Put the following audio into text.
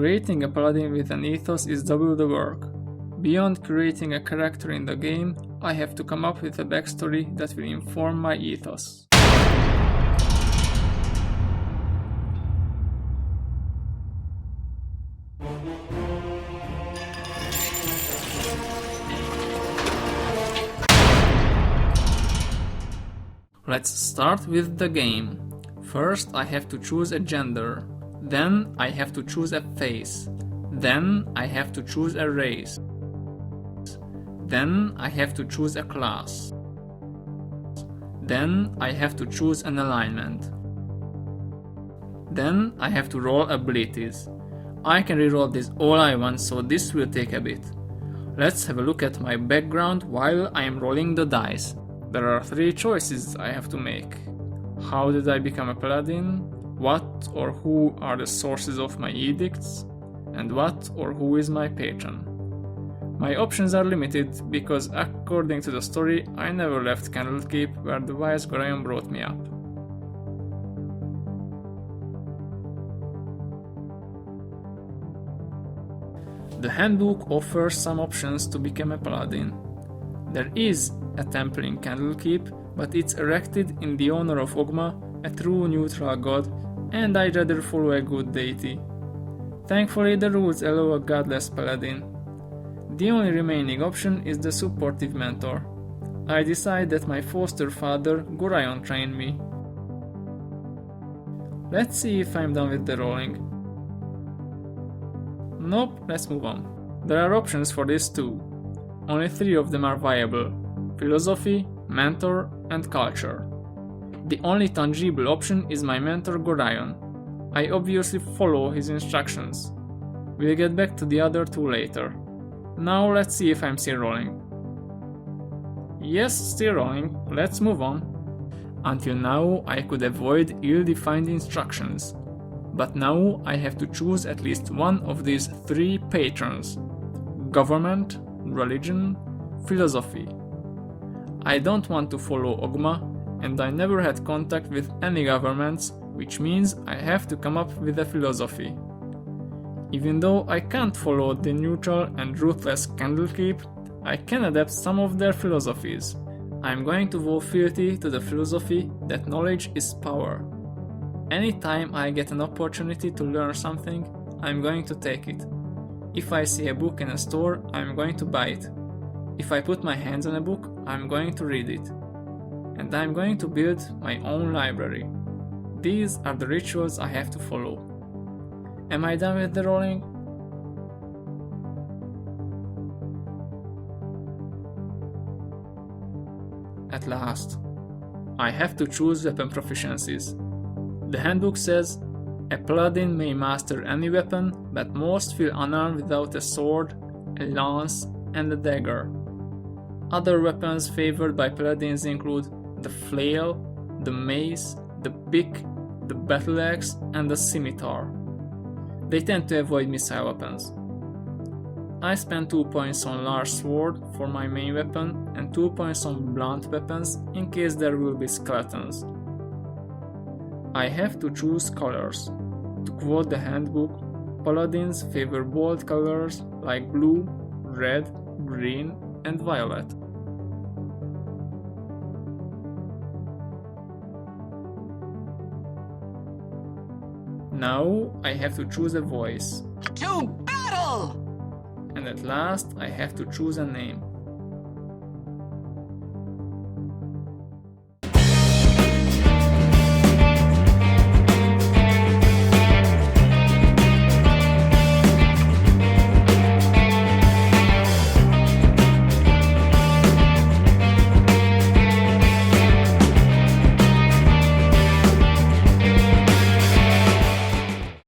Creating a paladin with an ethos is double the work. Beyond creating a character in the game, I have to come up with a backstory that will inform my ethos. Let's start with the game. First I have to choose a gender, then I have to choose a face, then I have to choose a race, then I have to choose a class, then I have to choose an alignment, then I have to roll abilities. I can reroll this all I want, so this will take a bit. Let's have a look at my background while I am rolling the dice. There are 3 choices I have to make. How did I become a paladin? What or who are the sources of my edicts? And what or who is my patron? My options are limited because according to the story, I never left Candlekeep where the wise Gorion brought me up. The handbook offers some options to become a paladin. There is a temple in Candlekeep, but it's erected in the honor of Ogma, a true neutral god, and I'd rather follow a good deity. Thankfully, the rules allow a godless paladin. The only remaining option is the supportive mentor. I decide that my foster father, Gorion, trained me. Let's see if I'm done with the rolling. Nope, let's move on. There are options for this too. Only 3 of them are viable: philosophy, mentor, and culture. The only tangible option is my mentor Gorion. I obviously follow his instructions. We'll get back to the other 2 later. Now let's see if I'm still rolling. Yes, still rolling. Let's move on. Until now I could avoid ill-defined instructions. But now I have to choose at least one of these 3 patrons: government, religion, philosophy. I don't want to follow Ogma, and I never had contact with any governments, which means I have to come up with a philosophy. Even though I can't follow the neutral and ruthless Candlekeep, I can adapt some of their philosophies. I'm going to vote fealty to the philosophy that knowledge is power. Anytime I get an opportunity to learn something, I'm going to take it. If I see a book in a store, I'm going to buy it. If I put my hands on a book, I'm going to read it. And I'm going to build my own library. These are the rituals I have to follow. Am I done with the rolling? At last. I have to choose weapon proficiencies. The handbook says, a paladin may master any weapon, but most feel unarmed without a sword, a lance, and a dagger. Other weapons favored by paladins include the flail, the mace, the pick, the battle axe, and the scimitar. They tend to avoid missile weapons. I spent 2 points on large sword for my main weapon and 2 points on blunt weapons in case there will be skeletons. I have to choose colors. To quote the handbook, paladins favor bold colors like blue, red, green, and violet. Now I have to choose a voice. To battle! And at last I have to choose a name.